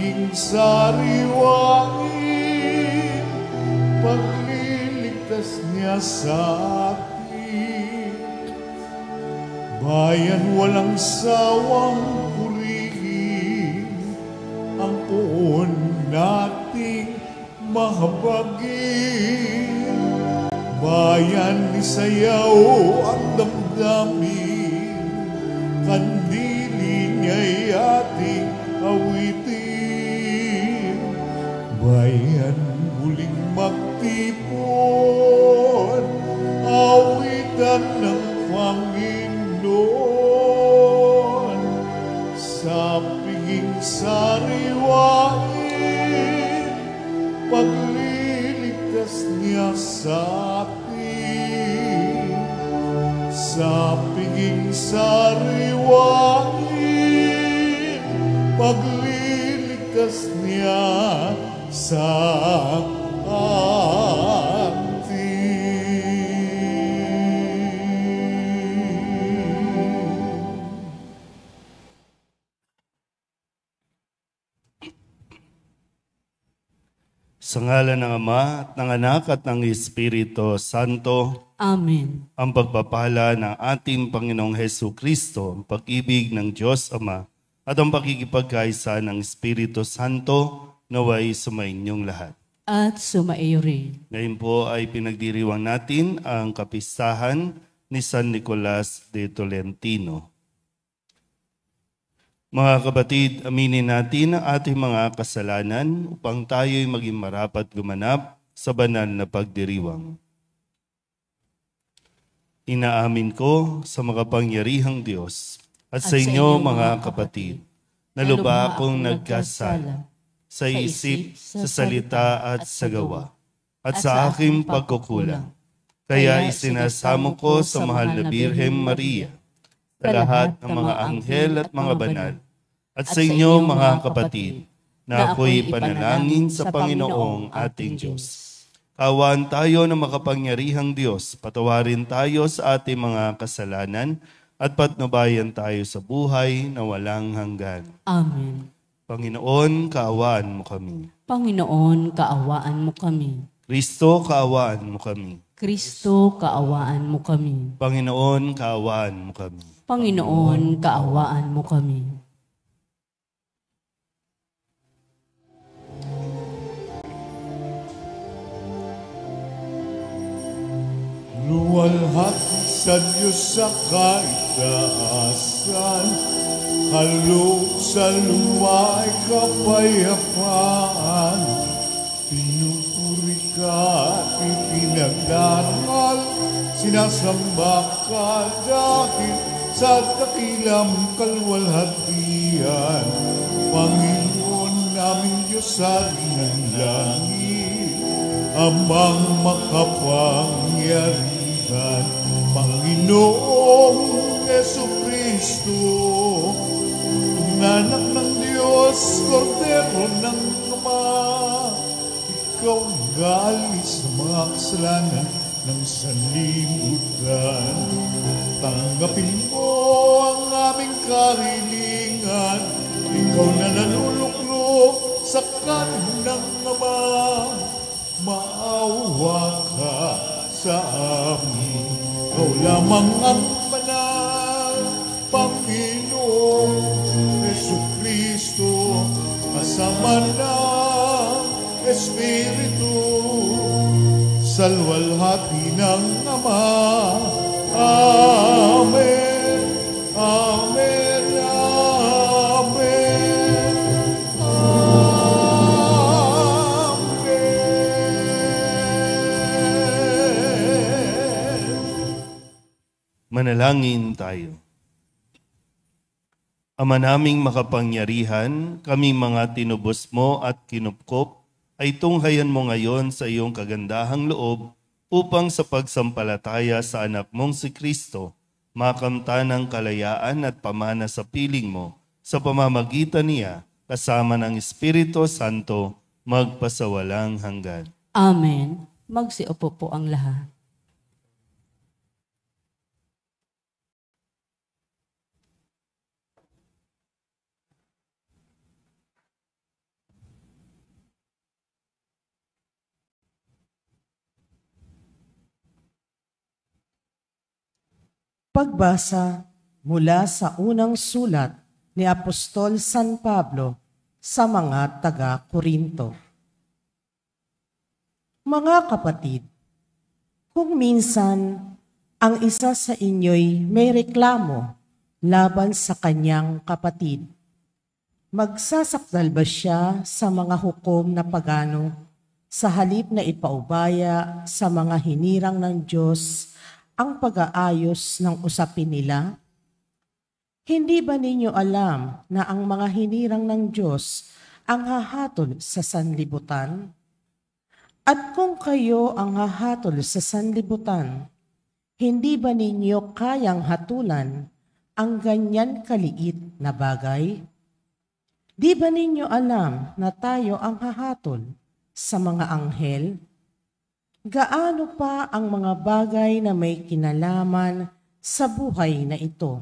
pagiging sariwain, pagliligtas niya sa atin. Bayan walang sawang purihin, ang poon nating mahabagin. Bayan ni sayaw ang damdamin, kandili niya'y ating awitin. Bayan muling magtipon, awitan ng Panginoon. Sa piging sariwain, pagliligtas niya sa atin. Sa piging sariwain, pagliligtas niya sa atin. Sa ngalan ng Ama at ng Anak at ng Espiritu Santo. Amen. Ang pagpapala ng ating Panginoong Hesukristo, ang pag-ibig ng Diyos Ama, at ang pakikipagkaisa ng Espiritu Santo naway sumainyong lahat. At sumaiyo rin. Ngayon po ay pinagdiriwang natin ang kapistahan ni San Nicolas de Tolentino. Mga kapatid, aminin natin ang ating mga kasalanan upang tayo'y maging marapat gumanap sa banal na pagdiriwang. Inaamin ko sa makapangyarihang Diyos at sa inyo mga kapatid, na lubha akong nagkasala sa isip, sa salita at sa gawa, at sa aking pagkukulang. Kaya isinasamo ko sa mahal na Birhen Maria, sa lahat ng mga anghel at mga banal, at sa inyo mga kapatid, na ako'y panalangin sa Panginoong ating Diyos. Kaawaan tayo ng makapangyarihang Diyos, patawarin tayo sa ating mga kasalanan, at patnubayan tayo sa buhay na walang hanggan. Amen. Panginoon, kaawaan mo kami. Panginoon, kaawaan mo kami. Kristo, kaawaan mo kami. Kristo, kaawaan mo kami. Panginoon, kaawaan mo kami. Panginoon, kaawaan mo kami. Luwalhati sa Diyos sa kaitaasan, halog sa luma'y kapayapaan. Pinupuri ka at ipinagdarangal, sinasamba ka dahil sa dakilang kalwalhatian. Panginoon naming Diyos sa ng langit, Amang makapangyarihan, Panginoong Jesucristo, Anak ng Diyos, Kordero ng Ama, Ikaw nag-aalis sa mga kasalanan ng sanlibutan. Tanggapin mo ang aming kahilingan, Ikaw na nanuluklok sa kanan ng Ama. Maawa ka sa amin, Ikaw lamang ang banal, Panginoong Jesucristo, kasama ng Espiritu, sa luwalhati ng Ama. Amen, Amen, Amen, Manalangin tayo. Ama naming makapangyarihan, kami mga tinubos mo at kinupkop, ay tunghayan mo ngayon sa iyong kagandahang loob upang sa pagsampalataya sa anak mong si Kristo, makamta ng kalayaan at pamana sa piling mo, sa pamamagitan niya, kasama ng Espiritu Santo, magpasawalang hanggan. Amen. Magsiupo po ang lahat. Pagbasa mula sa unang sulat ni Apostol San Pablo sa mga taga-Korinto. Mga kapatid, kung minsan ang isa sa inyo'y may reklamo laban sa kanyang kapatid, magsasakdal ba siya sa mga hukom na pagano sa halip na ipaubaya sa mga hinirang ng Diyos ang pag-aayos ng usapin nila? Hindi ba ninyo alam na ang mga hinirang ng Diyos ang hahatol sa sanlibutan? At kung kayo ang hahatol sa sanlibutan, hindi ba ninyo kayang hatulan ang ganyan kaliit na bagay? Di ba ninyo alam na tayo ang hahatol sa mga anghel? Gaano pa ang mga bagay na may kinalaman sa buhay na ito?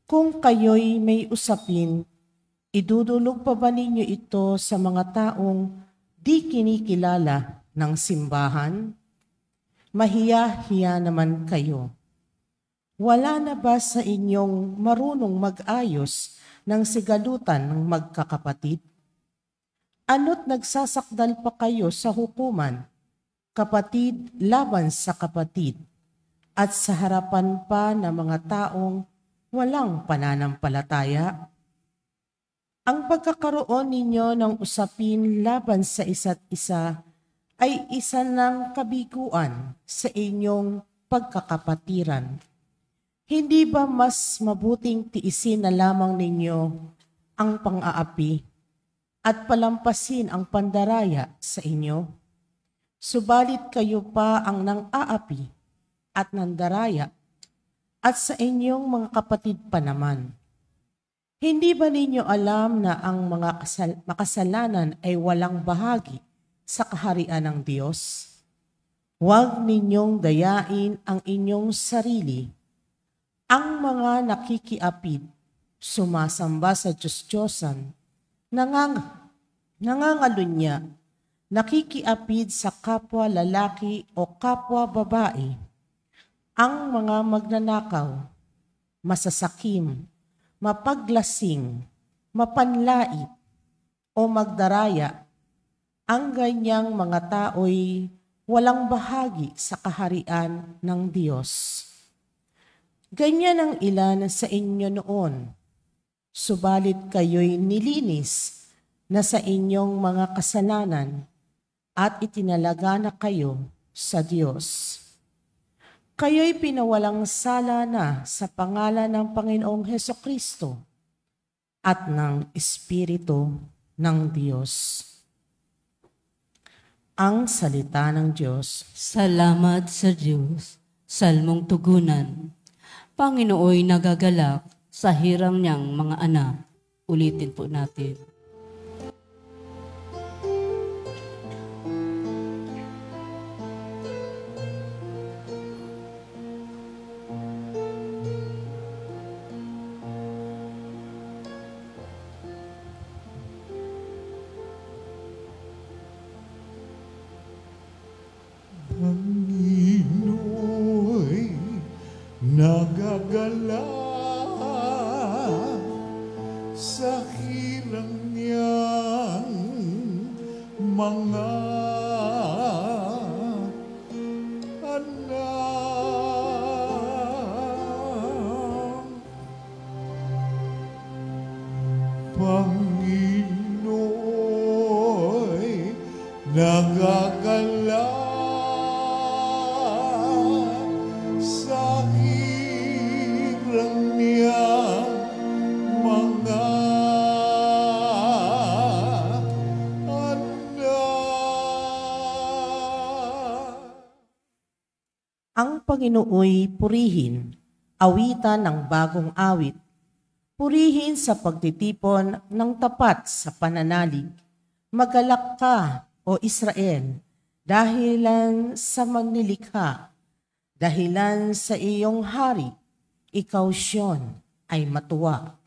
Kung kayo'y may usapin, idudulog pa ba ninyo ito sa mga taong di kinikilala ng simbahan? Mahiya-hiya naman kayo. Wala na ba sa inyong marunong mag-ayos ng sigalutan ng magkakapatid? Ano't nagsasakdal pa kayo sa hukuman, kapatid laban sa kapatid, at sa harapan pa ng mga taong walang pananampalataya? Ang pagkakaroon ninyo ng usapin laban sa isa't isa ay isa ng kabiguan sa inyong pagkakapatiran. Hindi ba mas mabuting tiisin na lamang ninyo ang pang-aapi at palampasin ang pandaraya sa inyo? Subalit kayo pa ang nang-aapi at nandaraya, at sa inyong mga kapatid pa naman. Hindi ba ninyo alam na ang mga makasalanan ay walang bahagi sa kaharian ng Diyos? Huwag ninyong dayain ang inyong sarili. Ang mga nakikiapid, sumasamba sa Diyos-Diyosan, nangangalunya, nakikiapid sa kapwa lalaki o kapwa babae, ang mga magnanakaw, masasakim, mapaglasing, mapanlait, o magdaraya, ang ganyang mga tao'y walang bahagi sa kaharian ng Diyos. Ganyan ang ilan sa inyo noon, subalit kayo'y nilinis na sa inyong mga kasalanan at itinalaga na kayo sa Diyos. Kayo'y pinawalang sala na sa pangalan ng Panginoong Hesukristo at ng Espiritu ng Diyos. Ang salita ng Diyos. Salamat sa Diyos. Salmong tugunan. Panginooy nagagalak sa hirang niyang mga anak. Ulitin po natin. Pangino'y nagagala sa hirang niyang mga anak. Pangino'y nagagala sa hirang niyang mga anak. Ang Panginooy purihin, awitan ng bagong awit. Purihin sa pagtitipon ng tapat sa pananalig. Magalak ka, O Israel, dahilan sa magnilikha, dahilan sa iyong hari, ikaw Siyon ay matuwa.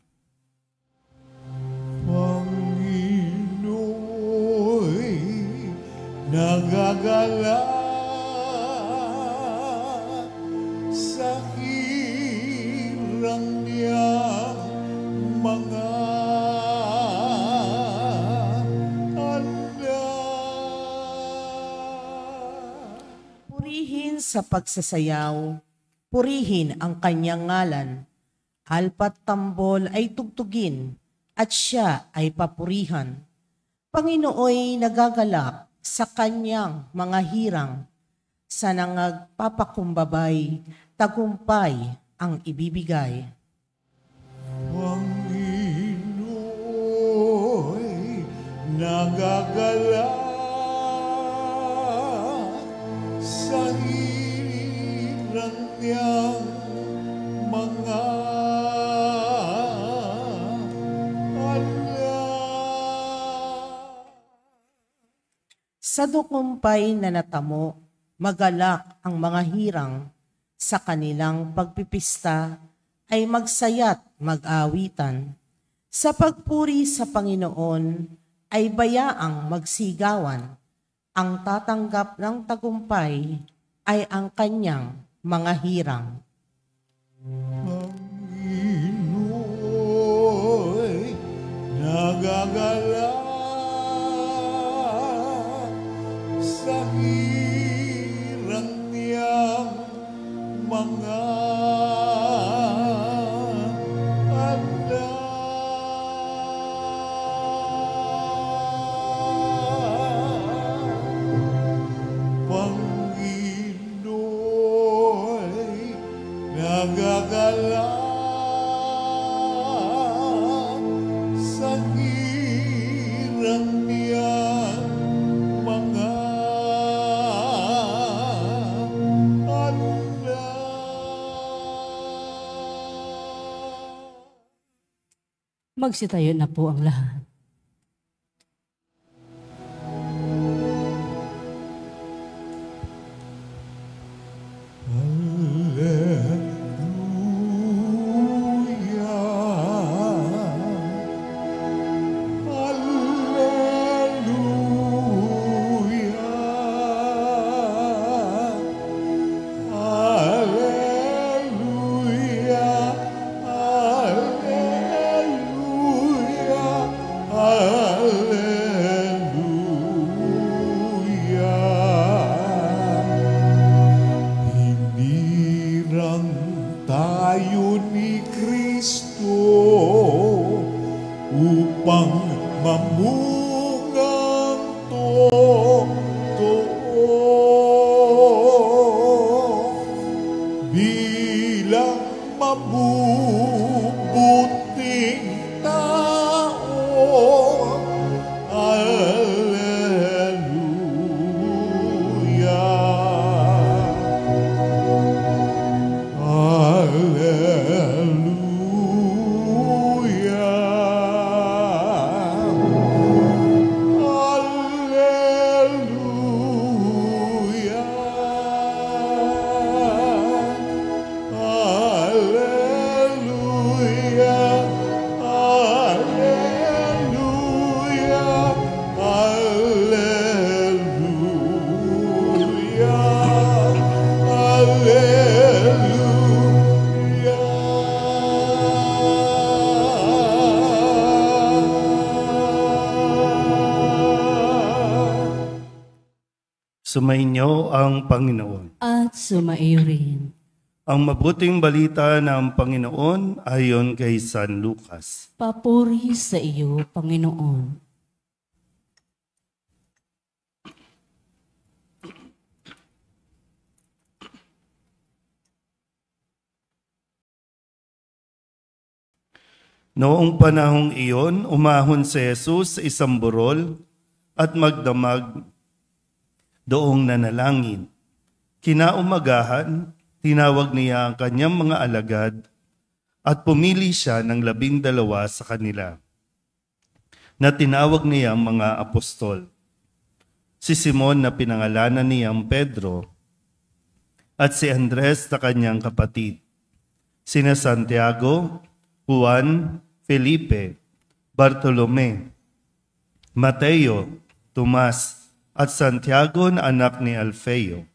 Pangino'y nagagala sa hirang sa pagsasayaw, purihin ang kanyang ngalan. Alpat tambol ay tugtugin, at siya ay papurihan. Panginooy nagagalak sa kanyang mga hirang, sa nangagpapakumbabay, tagumpay ang ibibigay. Pangino'y nagagalak sa hirang niyang mga Sa dukumpay na natamo, magalak ang mga hirang, sa kanilang pagpipista ay magsayat mag-awitan. Sa pagpuri sa Panginoon ay bayaang magsigawan. Ang tatanggap ng tagumpay ay ang kanyang mga hirang. Pangino'y nagagalak sa hirang niyang mga Pangino'y nagagalak sa hirang niyang mga Magsitayo na po ang lahat. tayo ni Kristo upang mamungang totoo bilang mabubuting tao. Sumainyo ang Panginoon. At sumaiyo rin. Ang mabuting balita ng Panginoon ayon kay San Lucas. Papuri sa iyo, Panginoon. Noong panahong iyon, umahon si Jesus sa isang burol at magdamag doong nanalangin. Kinaumagahan, tinawag niya ang kanyang mga alagad at pumili siya ng 12 sa kanila na tinawag niyang mga apostol. Si Simon na pinangalanan niyang Pedro at si Andres na kanyang kapatid. Sina Santiago, Juan, Felipe, Bartolome, Mateo, Tomas, at Santiago na anak ni Alfeo.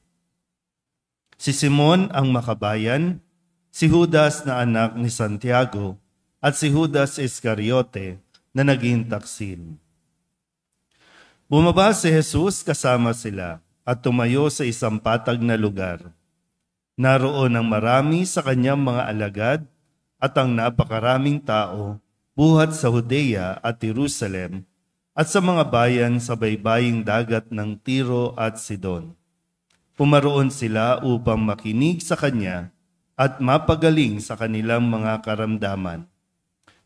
Si Simon ang makabayan, si Judas na anak ni Santiago, at si Judas Iscariote na naging taksil. Bumaba si Jesus kasama sila at tumayo sa isang patag na lugar. Naroon ang marami sa kanyang mga alagad at ang napakaraming tao buhat sa Judea at Jerusalem at sa mga bayan sa baybaying dagat ng Tiro at Sidon. Pumaroon sila upang makinig sa kanya at mapagaling sa kanilang mga karamdaman.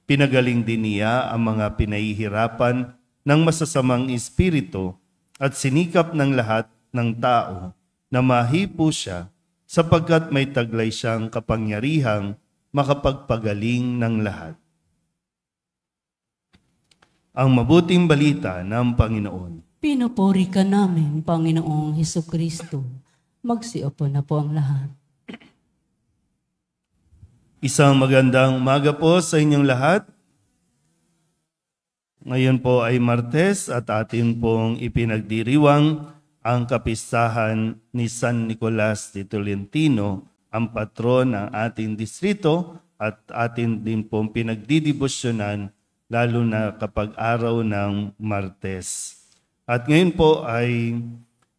Pinagaling din niya ang mga pinahihirapan ng masasamang espiritu at sinikap ng lahat ng tao na mahipo siya sapagkat may taglay siyang kapangyarihang makapagpagaling ng lahat. Ang mabuting balita ng Panginoon. Pinupuri ka namin, Panginoong Hesukristo. Magsiupo na po ang lahat. Isang magandang umaga po sa inyong lahat. Ngayon po ay Martes at atin pong ipinagdiriwang ang kapistahan ni San Nicolas de Tolentino, ang patron ng ating distrito, at atin din pong pinagdidibosyonan lalo na kapag araw ng Martes. At ngayon po ay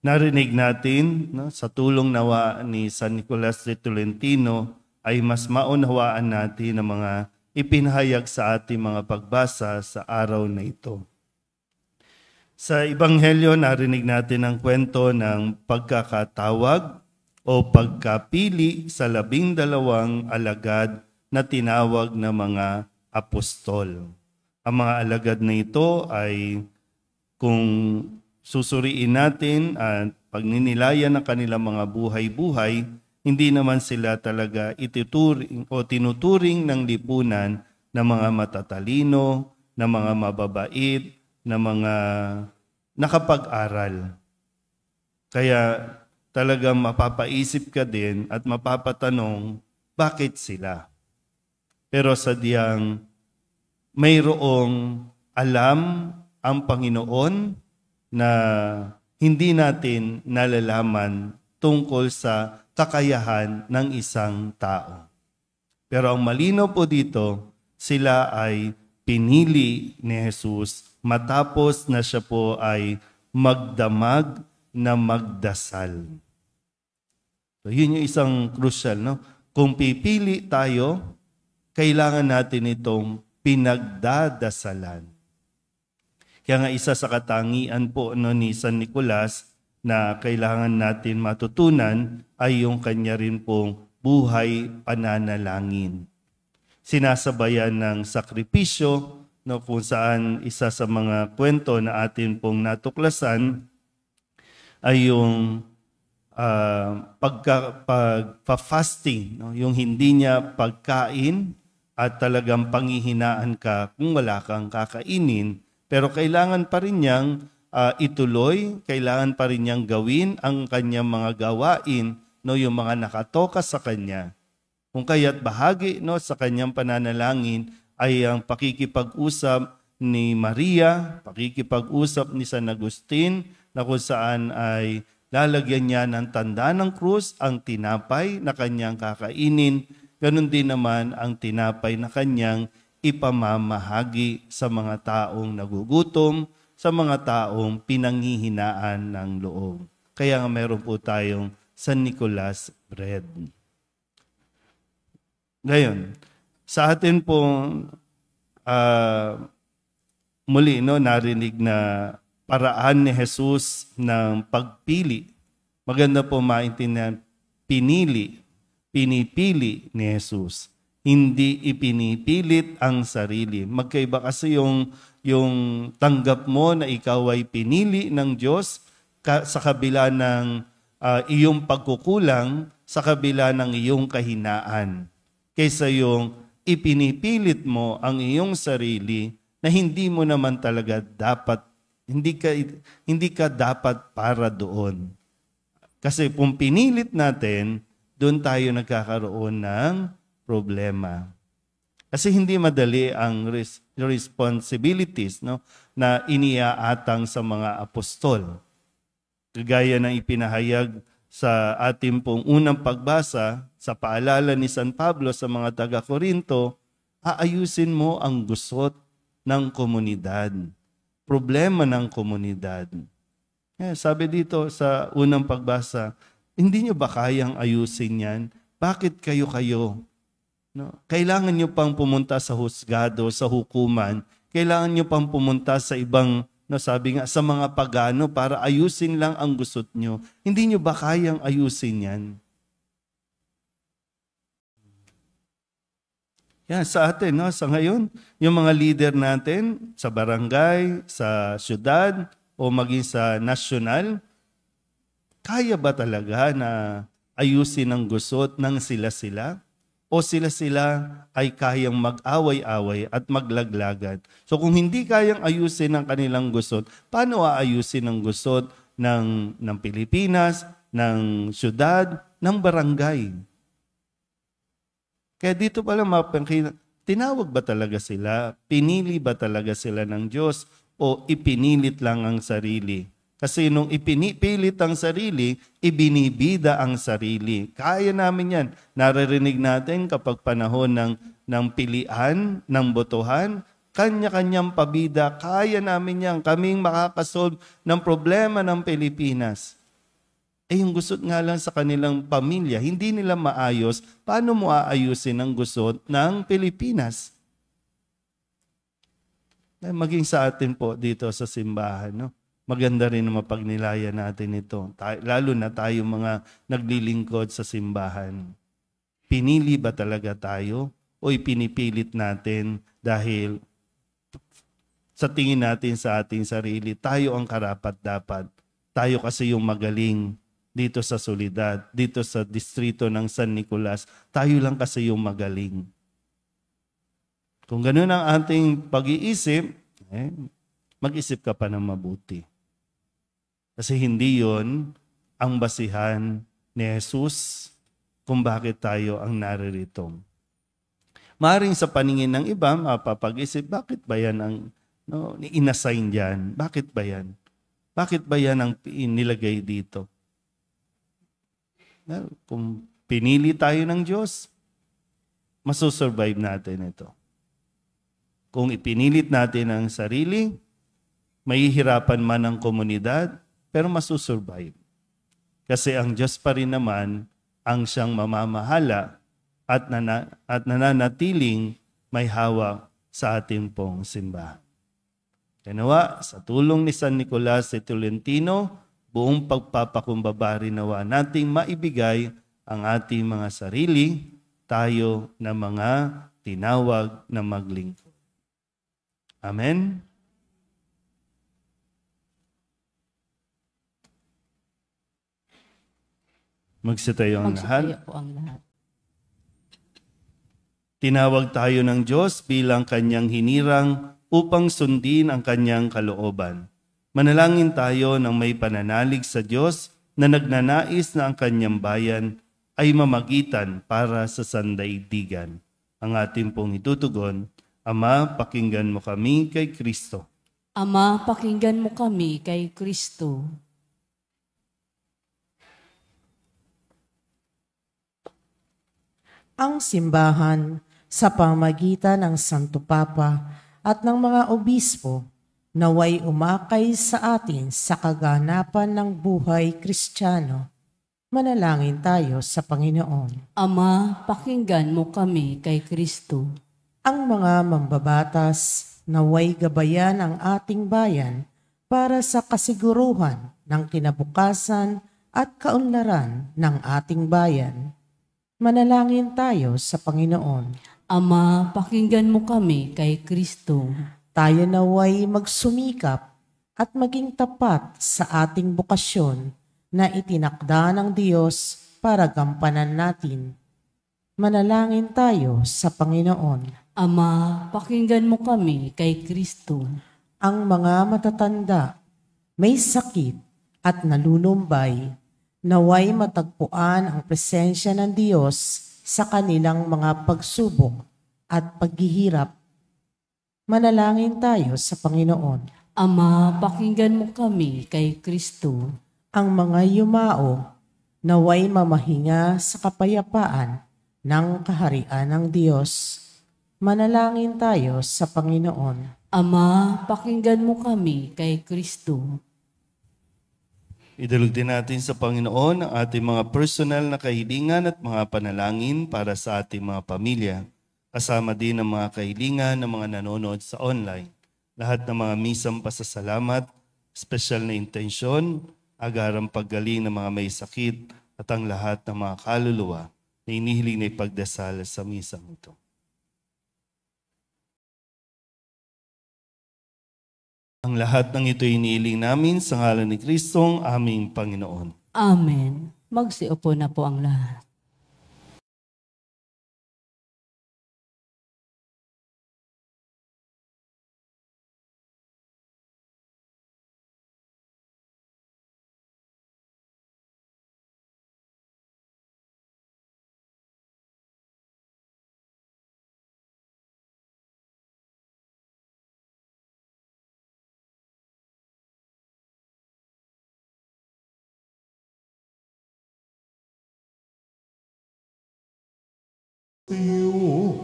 narinig natin sa tulong nawa ni San Nicolas de Tolentino ay mas maunawaan natin ang mga ipinahayag sa ating mga pagbasa sa araw na ito. Sa Ebanghelyo, narinig natin ang kwento ng pagkakatawag o pagkapili sa 12 alagad na tinawag na mga apostol. Ang mga alagad na ito ay, kung susuriin natin at pagninilayan ng kanilang mga buhay-buhay, hindi naman sila talaga ituturing o tinuturing ng lipunan na mga matatalino, na mga mababait, na mga nakapag-aral. Kaya talagang mapapaisip ka din at mapapatanong, bakit sila? Pero sadyang mayroong alam ang Panginoon na hindi natin nalalaman tungkol sa kakayahan ng isang tao. Pero ang malinaw po dito, sila ay pinili ni Jesus matapos na siya po ay magdamag na magdasal. So, yun yung isang crucial, no? Kung pipili tayo, kailangan natin itong pinagdadasalan. Kaya nga isa sa katangian po ni San Nicolas na kailangan natin matutunan ay yung kanya rin pong buhay pananalangin. Sinasabayan ng sakripisyo, kung saan isa sa mga kwento na atin pong natuklasan ay yung pagpa-fasting, yung hindi niya pagkain at talagang panghihinaan ka kung wala kang kakainin, pero kailangan pa rin niyang ituloy, kailangan pa rin niyang gawin ang kanyang mga gawain, yung mga nakatoka sa kanya. Kung kaya't bahagi sa kanyang pananalangin ay ang pakikipag-usap ni Maria, pakikipag-usap ni San Agustin, na kung saan ay lalagyan niya ng tanda ng krus ang tinapay na kanyang kakainin, ganun din naman ang tinapay na kanyang ipamamahagi sa mga taong nagugutom, sa mga taong pinanghihinaan ng loob. Kaya nga meron po tayong San Nicolas bread. Ngayon, sa atin pong muli narinig na paraan ni Jesus ng pagpili. Maganda po maintindihan, pinipili ni Jesus. Hindi ipinipilit ang sarili. Magkaiba kasi yung tanggap mo na ikaw ay pinili ng Diyos sa kabila ng iyong pagkukulang, sa kabila ng iyong kahinaan. Kaysa yung ipinipilit mo ang iyong sarili na hindi mo naman talaga dapat, hindi ka dapat para doon. Kasi kung pinilit natin, doon tayo nagkakaroon ng problema. Kasi hindi madali ang responsibilities na iniaatang sa mga apostol. Gaya ng ipinahayag sa ating pong unang pagbasa, sa paalala ni San Pablo sa mga taga-Korinto, aayusin mo ang gusot ng komunidad, problema ng komunidad. Sabi dito sa unang pagbasa, Hindi nyo ba kayang ayusin yan? Bakit kayo-kayo? No? Kailangan nyo pang pumunta sa husgado, sa hukuman. Kailangan nyo pang pumunta sa ibang, no, sabi nga, sa mga pagano para ayusin lang ang gusot nyo. Hindi nyo ba kayang ayusin yan? Yan, sa atin, no? Sa ngayon, yung mga leader natin sa barangay, sa syudad, o maging sa nasyonal, kaya ba talaga na ayusin ang gusot ng sila-sila? O sila-sila ay kayang mag-away-away at maglaglagan? So kung hindi kayang ayusin ang kanilang gusot, paano aayusin ang gusot ng Pilipinas, ng syudad, ng barangay? Kaya dito pala tinawag ba talaga sila? Pinili ba talaga sila ng Diyos? O ipinilit lang ang sarili? Kasi nung ipinipilit ang sarili, ibinibida ang sarili. Kaya namin yan. Naririnig natin kapag panahon ng pilian, ng botohan, kanya-kanyang pabida, kaya namin yan. Kaming makakasolve ng problema ng Pilipinas. Yung gusot nga lang sa kanilang pamilya, hindi nila maayos, paano mo aayusin ang gusot ng Pilipinas? Maging sa atin po dito sa simbahan, no? Maganda rin na mapagnilayan natin ito. Lalo na tayo mga naglilingkod sa simbahan. Pinili ba talaga tayo o ipinipilit natin dahil sa tingin natin sa ating sarili, tayo ang karapat-dapat. Tayo kasi yung magaling dito sa Soledad, dito sa distrito ng San Nicolas, tayo lang kasi yung magaling. Kung ganun ang ating pag-iisip, mag-isip ka pa ng mabuti. Kasi hindi yon ang basihan ni Jesus kung bakit tayo ang naririto. Maring sa paningin ng iba, mapapag-isip, bakit ba yan ang inassign dyan? Bakit ba yan? Bakit ba yan ang nilagay dito? Kung pinili tayo ng Diyos, masusurvive natin ito. Kung ipinilit natin ang sarili, mahihirapan man ang komunidad, pero masusurvive. Kasi ang Diyos pa rin naman ang siyang mamamahala at nananatiling may hawak sa ating pong simbahan. Kanawa, sa tulong ni San Nicolas de Tolentino, buong pagpapakumbaba nawa nating maibigay ang ating mga sarili, tayo na mga tinawag na maglingkod. Amen? Magsitayo ang lahat. Po ang lahat. Tinawag tayo ng Diyos bilang kanyang hinirang upang sundin ang kanyang kalooban. Manalangin tayo ng may pananalig sa Diyos na nagnanais na ang kanyang bayan ay mamagitan para sa sandaigdigan. Ang ating pong itutugon, Ama, pakinggan mo kami kay Kristo. Ama, pakinggan mo kami kay Kristo. Ang simbahan sa pamagitan ng Santo Papa at ng mga obispo naway umakay sa atin sa kaganapan ng buhay Kristiyano. Manalangin tayo sa Panginoon. Ama, pakinggan mo kami kay Kristo. Ang mga mambabatas naway gabayan ang ating bayan para sa kasiguruhan ng kinabukasan at kaunlaran ng ating bayan. Manalangin tayo sa Panginoon. Ama, pakinggan mo kami kay Kristo. Tayo naway magsumikap at maging tapat sa ating bukasyon na itinakda ng Diyos para gampanan natin. Manalangin tayo sa Panginoon. Ama, pakinggan mo kami kay Kristo. Ang mga matatanda, may sakit at nalulumbay, naway matagpuan ang presensya ng Diyos sa kanilang mga pagsubok at paghihirap. Manalangin tayo sa Panginoon. Ama, pakinggan mo kami kay Kristo. Ang mga yumao, naway mamahinga sa kapayapaan ng kaharian ng Diyos. Manalangin tayo sa Panginoon. Ama, pakinggan mo kami kay Kristo. Idulog din natin sa Panginoon ang ating mga personal na kahilingan at mga panalangin para sa ating mga pamilya. Kasama din ang mga kahilingan ng mga nanonood sa online. Lahat ng mga misang pasasalamat, espesyal na intensyon, agarang paggaling ng mga may sakit at ang lahat ng mga kaluluwa na inihiling na ipagdasal sa misang ito. Ang lahat ng ito iniiling namin sa ngalan ni Kristong aming Panginoon. Amen. Magsiupo na po ang lahat. Sa'yo,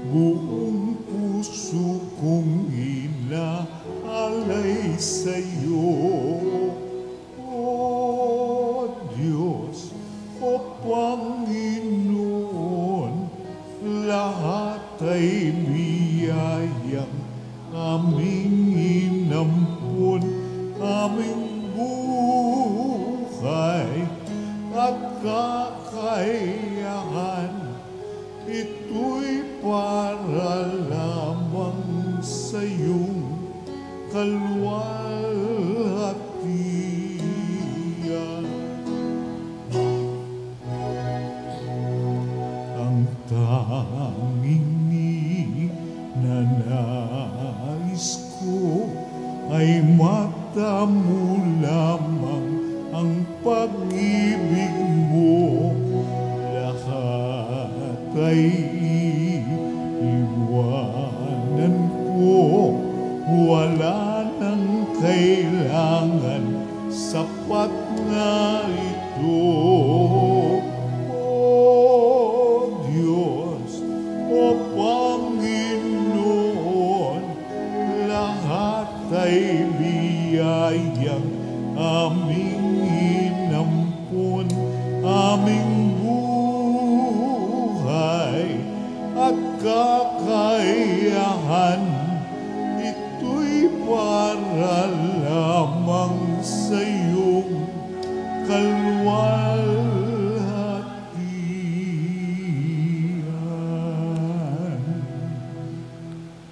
buong puso kong inaalay sa'yo. O Diyos, o Panginoon, lahat ay biyayang aming inampun, aming buhay at kakayahan. Ito'y para lamang sa iyong kalwalhatian. Ang tanging ninanais ko ay matamo lamang ang pag-ibig mo. Kay iwanan ko, wala nang kailangan, sapat na ito. O Diyos, o Panginoon, lahat ay biyayang aming inampun, aming at kakayahan. Ito'y para lamang sa iyong kalwalhatian.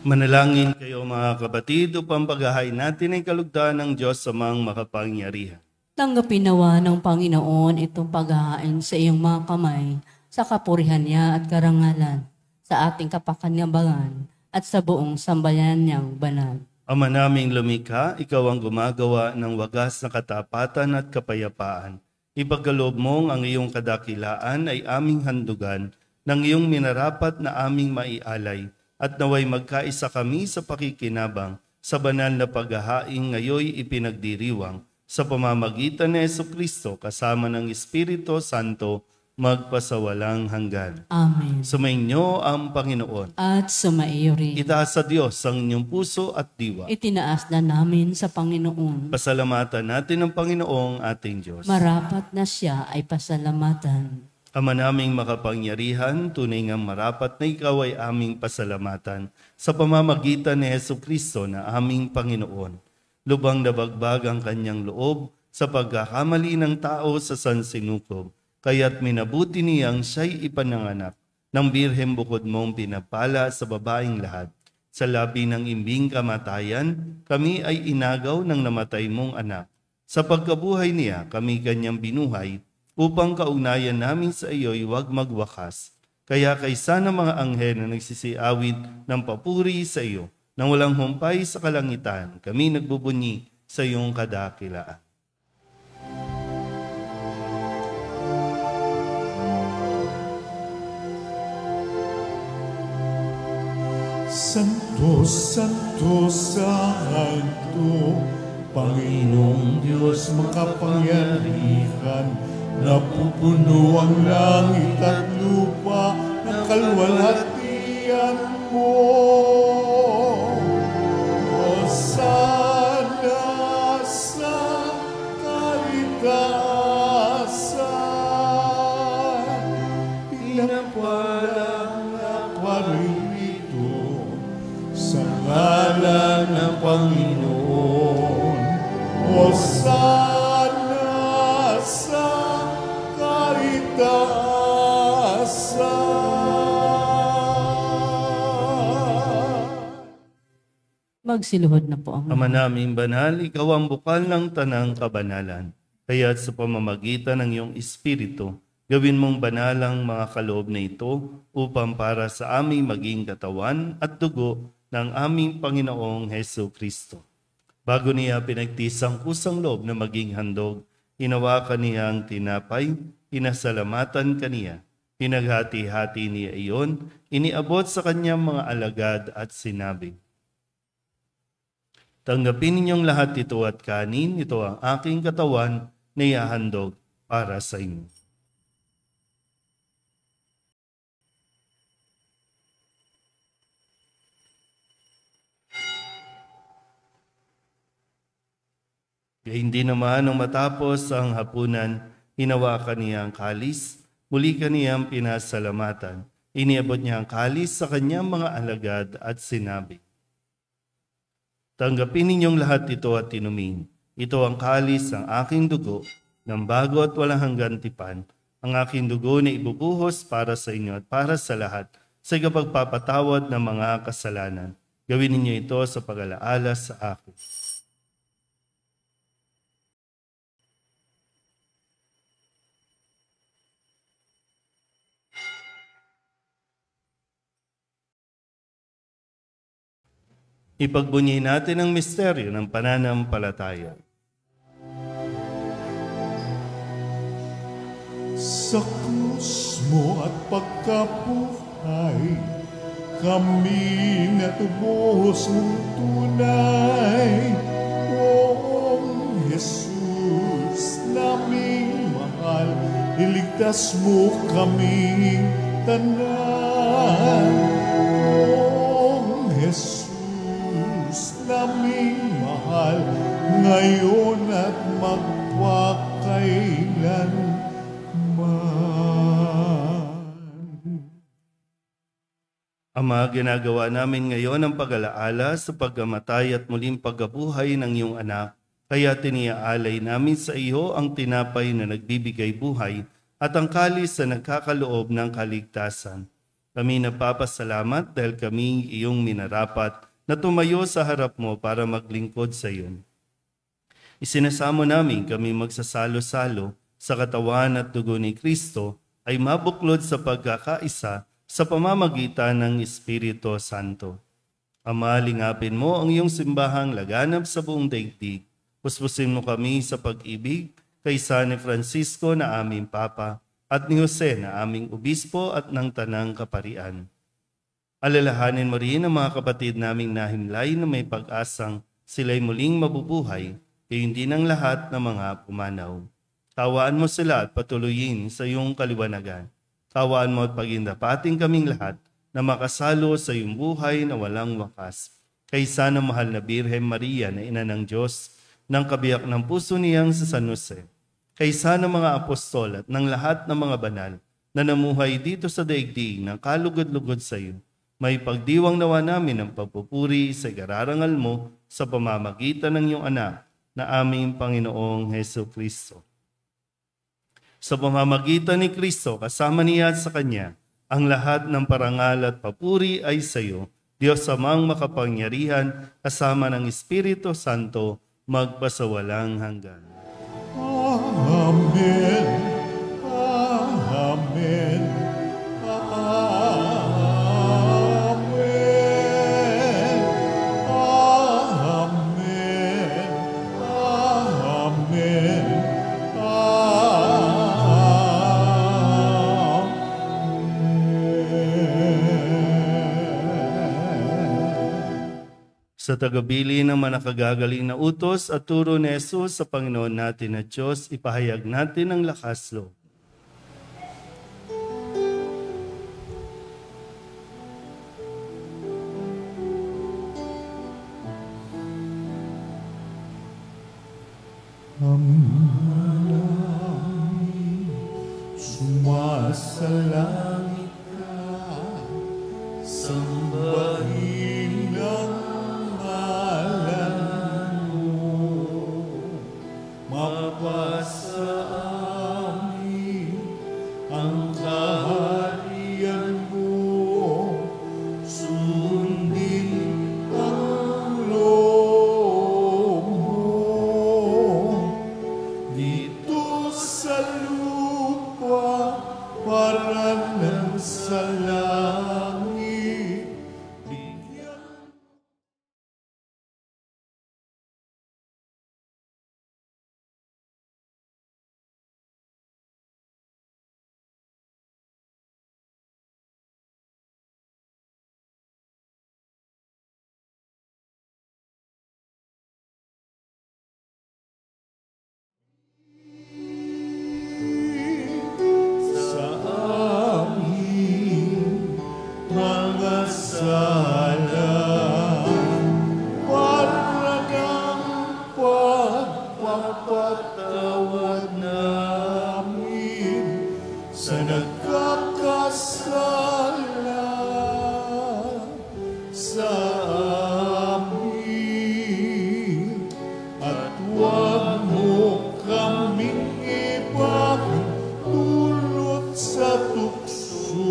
Manalangin kayo mga kapatid upang paghahain natin ay kalugdan ng Diyos sa mga makapangyarihan. Tanggapin nawa ng Panginoon itong paghahain sa iyong mga kamay sa kapurihan niya at karangalan, sa ating kapakinabangan at sa buong sambayanan niyang banal. Ama naming lumikha, ikaw ang gumagawa ng wagas na katapatan at kapayapaan. Ipagkaloob mong ang iyong kadakilaan ay aming handugan ng iyong minarapat na aming maialay at naway magkaisa kami sa pakikinabang sa banal na paghahain ngayoy ipinagdiriwang sa pamamagitan ni Jesucristo kasama ng Espiritu Santo magpasawalang hanggan. Amen. Sumainyo ang Panginoon. At sumaiyo rin. Itaas sa Diyos ang inyong puso at diwa. Itinaas na namin sa Panginoon. Pasalamatan natin ang Panginoong ating Diyos. Marapat na siya ay pasalamatan. Ama naming makapangyarihan, tunay ngang marapat na ikaw ay aming pasalamatan sa pamamagitan ni Jesucristo na aming Panginoon. Lubang na bagbag ang kanyang loob sa pagkakamali ng tao sa sansinukob. Kaya't minabuti niyang siya'y ipananganak ng birhem bukod mong pinapala sa babaeng lahat. Sa labi ng imbing kamatayan, kami ay inagaw ng namatay mong anak. Sa pagkabuhay niya, kami kanyang binuhay, upang kaugnayan namin sa iyo'y huwag magwakas. Kaya kaysa ng mga anghel na nagsisiawit ng papuri sa iyo, nang walang humpay sa kalangitan, kami nagbubunyi sa iyong kadakilaan. Santo, Santo, Santo, Panginoong Diyos makapangyarihan, napupuno ang langit at lupa ng kalwalhatian mo. Hosana sa kalita Hosana sa kaitaasan. Magsiluhod na po ang Ama naming banal, ikaw ang bukal ng tanang kabanalan. Kaya't sa pamamagitan ng iyong Espiritu, gawin mong banal ang mga kaloob na ito upang para sa aming maging katawan at dugo ng aming Panginoong Hesu Kristo. Bago niya pinagtisang kusang loob na maging handog, hinawakan niya ang tinapay, pinasalamatan kaniya, pinaghati-hati niya iyon, iniabot sa kanyang mga alagad at sinabi, "Tanggapin ninyong lahat ito at kanin, ito ang aking katawan na ihahandog para sa inyo." Kaya hindi naman nang matapos ang hapunan, hinawakan niya ang kalis, muli kaniyang pinasalamatan. Iniabot niya ang kalis sa kanyang mga alagad at sinabi, "Tanggapin ninyong lahat ito at inumin. Ito ang kalis ng aking dugo, ng bago at walang hanggang tipan. Ang aking dugo na ibubuhos para sa inyo at para sa lahat, sa ikapagpapatawad ng mga kasalanan. Gawin ninyo ito sa pag-alaala sa akin." Ipagbunyi natin ang misteryo ng pananampalataya. Sa krus mo at pagkabuhay, kami natubos mong tunay. Oong Jesus, naming mahal, iligtas mo kaming tanan. Oong Jesus, naming mahal, ngayon at magpakailanman. Ama, ginagawa namin ngayon ang pag-alaala sa pagkamatay at muling pagkabuhay ng iyong anak. Kaya tiniaalay namin sa iyo ang tinapay na nagbibigay buhay at ang kalis na nagkakaloob ng kaligtasan. Kami nagpapasalamat dahil kami iyong minarapat na tumayo sa harap mo para maglingkod sa iyo. Isinasamo namin kami magsasalo-salo sa katawan at dugo ni Kristo ay mabuklod sa pagkakaisa sa pamamagitan ng Espiritu Santo. Ama, lingapin mo ang iyong simbahang laganap sa buong daigdig. Puspusin mo kami sa pag-ibig kay San Francisco na aming Papa at ni Jose na aming Obispo at ng Tanang Kaparian. Alalahanin mo rin ang mga kapatid naming nahimlay na may pag-asang sila'y muling mabubuhay, gayon din ang lahat ng mga pumanaw. Tawaan mo sila at patuloyin sa iyong kaliwanagan. Tawaan mo at pagindapating kaming lahat na makasalo sa iyong buhay na walang wakas. Kaysa ng mahal na Birhen Maria na ina ng Diyos, ng kabiyak ng puso niyang sa San Jose. Kaysa ng mga apostol at ng lahat ng mga banal na namuhay dito sa daigdig ng kalugod-lugod sa iyo, may pagdiwang nawa namin ang pagpupuri sa ikararangal mo sa pamamagitan ng iyong anak na aming Panginoong Hesu Kristo. Sa pamamagitan ni Kristo, kasama niya at sa Kanya, ang lahat ng parangal at papuri ay sa iyo, Diyos Amang makapangyarihan, kasama ng Espiritu Santo, magpasawalang hanggan. Amen. Amen. Sa tagabili ng manakagagaling na utos at turo ni Jesus sa Panginoon natin at Diyos, ipahayag natin ang lakas loob. Sumasalangit ka, sambahin ang ngalan mo. pagpapatawad namin sa nagkakasala sa amin. At huwag mo kaming ipagdulot sa tukso,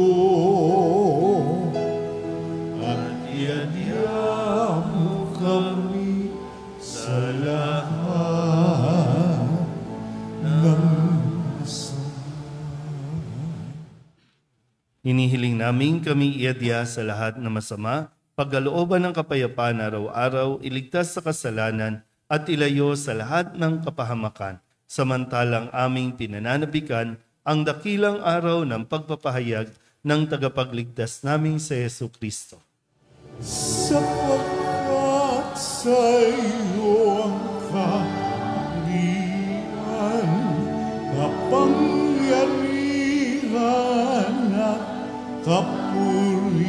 at iadya mo kami sa lahat ng Hinihiling namin kami iadya sa lahat na masama, pagkalooban ng kapayapaan araw-araw, iligtas sa kasalanan at ilayo sa lahat ng kapahamakan, samantalang aming pinananabikan ang dakilang araw ng pagpapahayag ng tagapagligtas naming si Yesu Kristo. sapagkat sa iyo ang kaharian, kapangyarihan at kapurihan,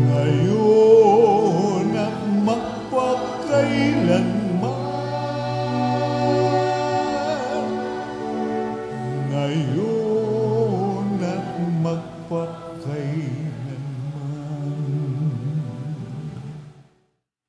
ngayon at magpakailanman. Ngayon at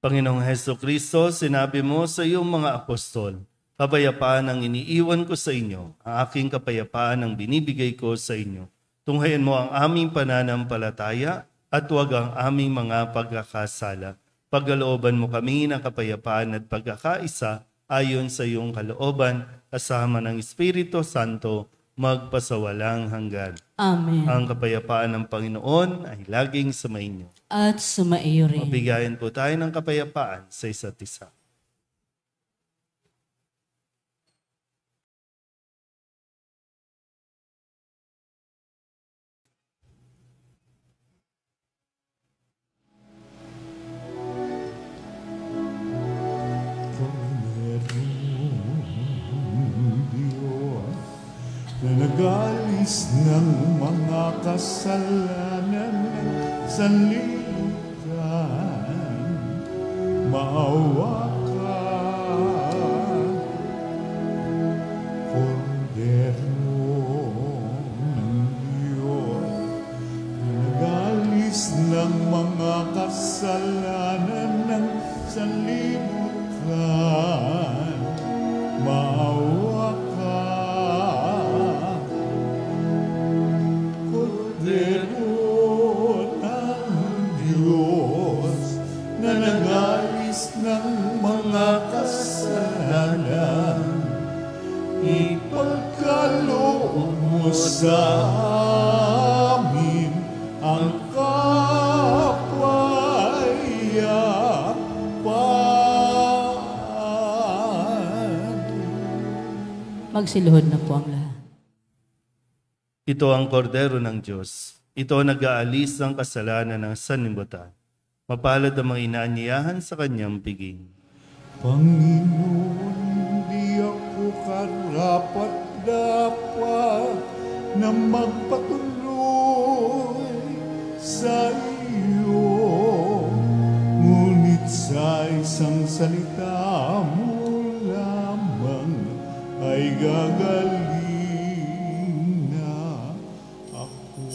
Panginoong Heso Kristo, sinabi mo sa iyong mga apostol, kapayapaan ang iniiwan ko sa inyo, ang aking kapayapaan ang binibigay ko sa inyo. Tunghayan mo ang aming pananampalataya at huwag ang aming mga pagkakasala. Pagkalooban mo kami ng kapayapaan at pagkakaisa ayon sa iyong kalooban, kasama ng Espiritu Santo, magpasawalang hanggan. Amen. Ang kapayapaan ng Panginoon ay laging sumainyo. At sumaiyo rin. Mabigayan po tayo ng kapayapaan sa isa't isa. na nag-alis ng mga kasalanan ng sanlibutan, maawa ka, Kordero ng Diyos, na nag-alis ng mga kasalanan ng sanlibutan, maawa ka, Kordero ng Diyos, na nag-alis ng mga kasalanan, ipagkaloob mo sa amin ang kapayapaan. Magsiluhod na po ang lahat. Ito ang kordero ng Diyos. Ito ang nag-aalis ng kasalanan ng sanlibutan. Mapalad ang mga inaanyayahan sa kanyang piging. Panginoon, di ako karapat-dapat na magpatuloy sa iyo. Ngunit sa isang salita mo lamang ay gagaling na ako.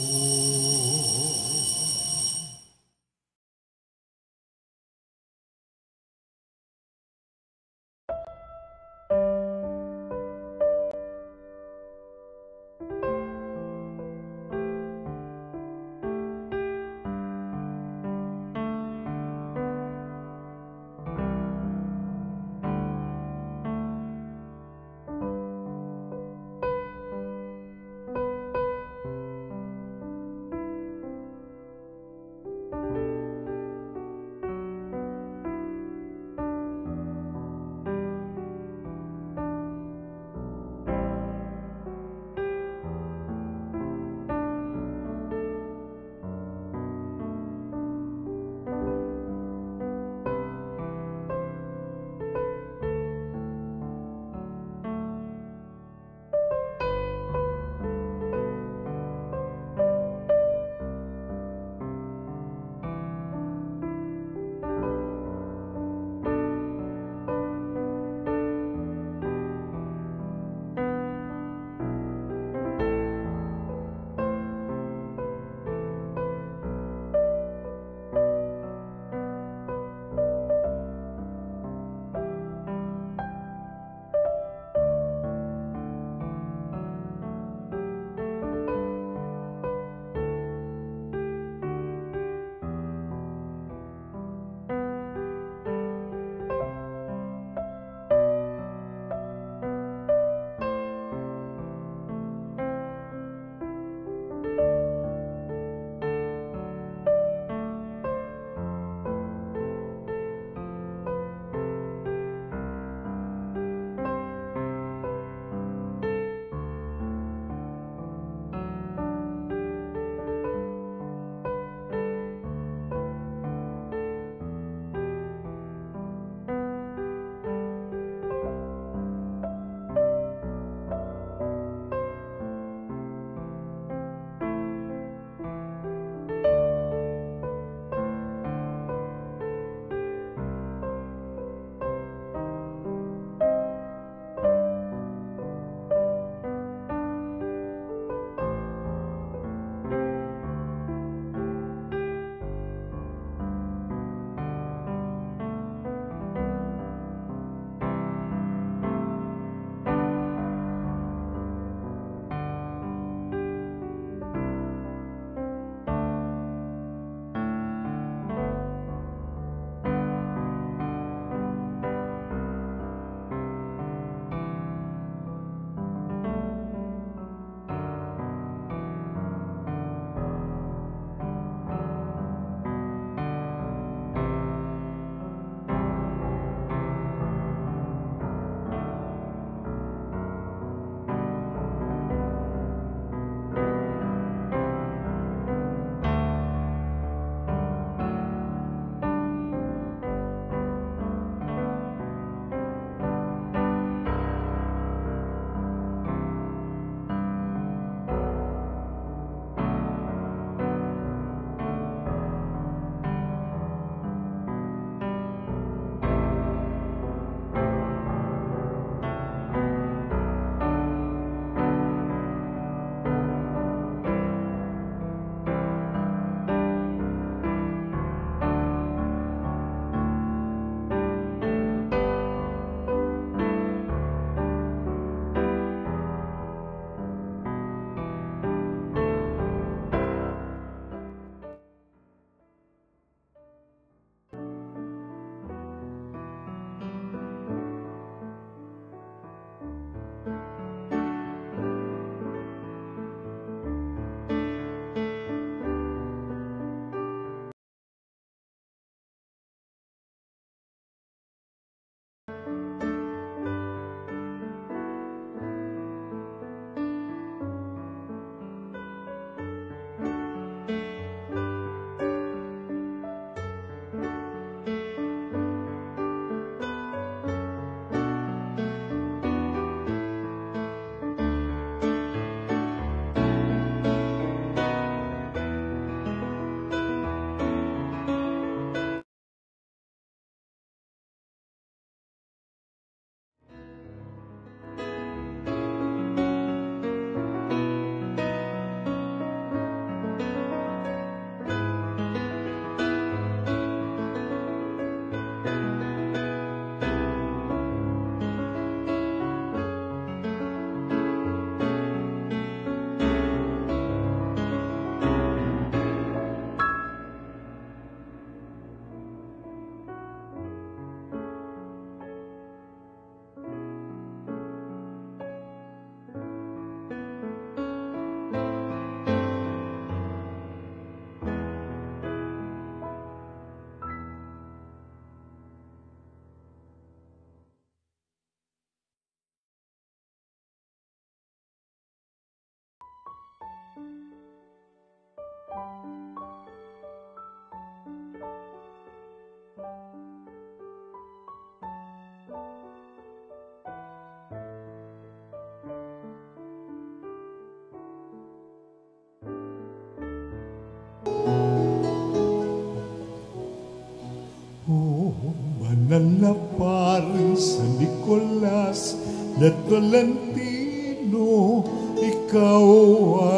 na parin sa Nicolas na Tolentino, ikaw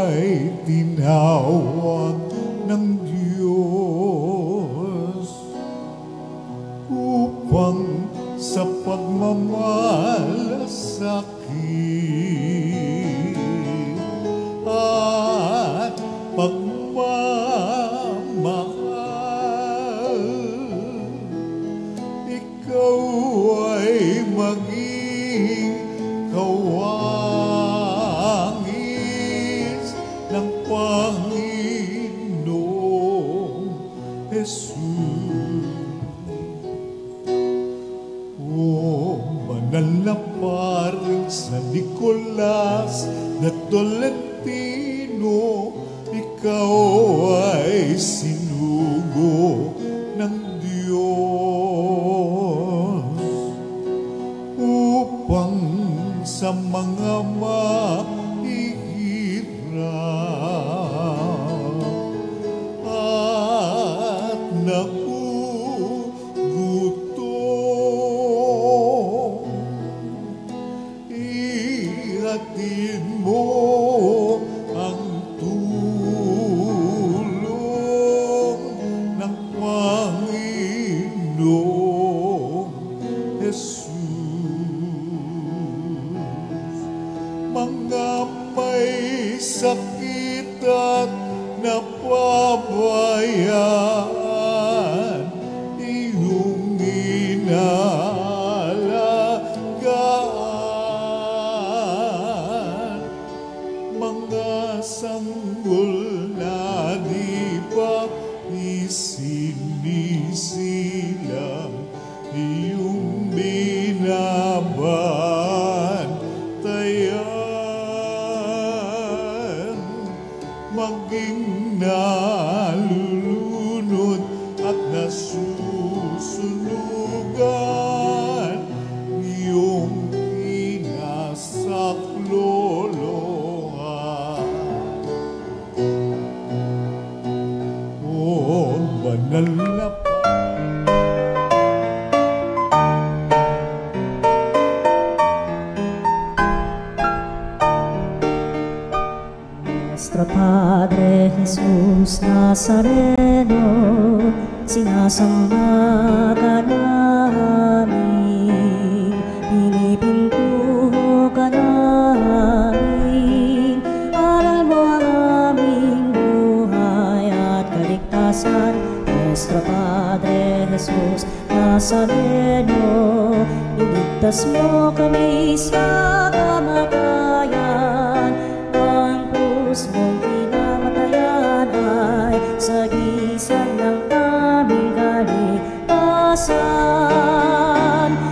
ay tinawag ng Diyos upang sa pagmamalasakit at pagmamahal, ikaw ay maging kawangis ng Panginoong Jesus. O banal na paring sa Nicolas na Tolentino, ikaw ay sinugo ng Diyos upang sa mga mahihirap at nagugutom, ihatid mo ang tulong ng Panginoong Jesus. Mga may sakit at napabayaan, iyong inaalagaan. Mga sanggol na di pa isinisilang, iyong binabantayan. Maging nalulunod at nasusunugan, iyong pinasaklolohan. O banal na Nuestro Padre Jesus Nazareno, sinasamba ka namin, pinipintuho ka namin, aral mo ang aming buhay at kaligtasan. Nuestro Padre Jesus Nazareno, iligtas mo kami sa kamatayan. Mong pinamatayan ay sagisag ng aming kaligtasan.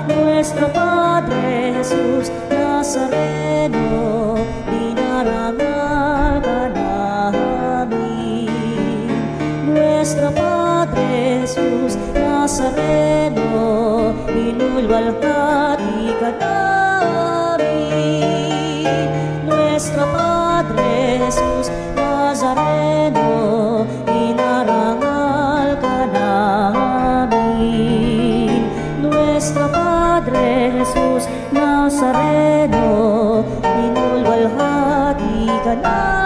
Nuestro Padre Jesus Nazareno, dinarangal ka namin. Nuestro Padre Jesus Nazareno, inulwalhati ka namin. Nuestro Padre Jesus Nazareno, inarangal ka namin. Nuestro Padre Jesus Nazareno, inulwalhati ka namin.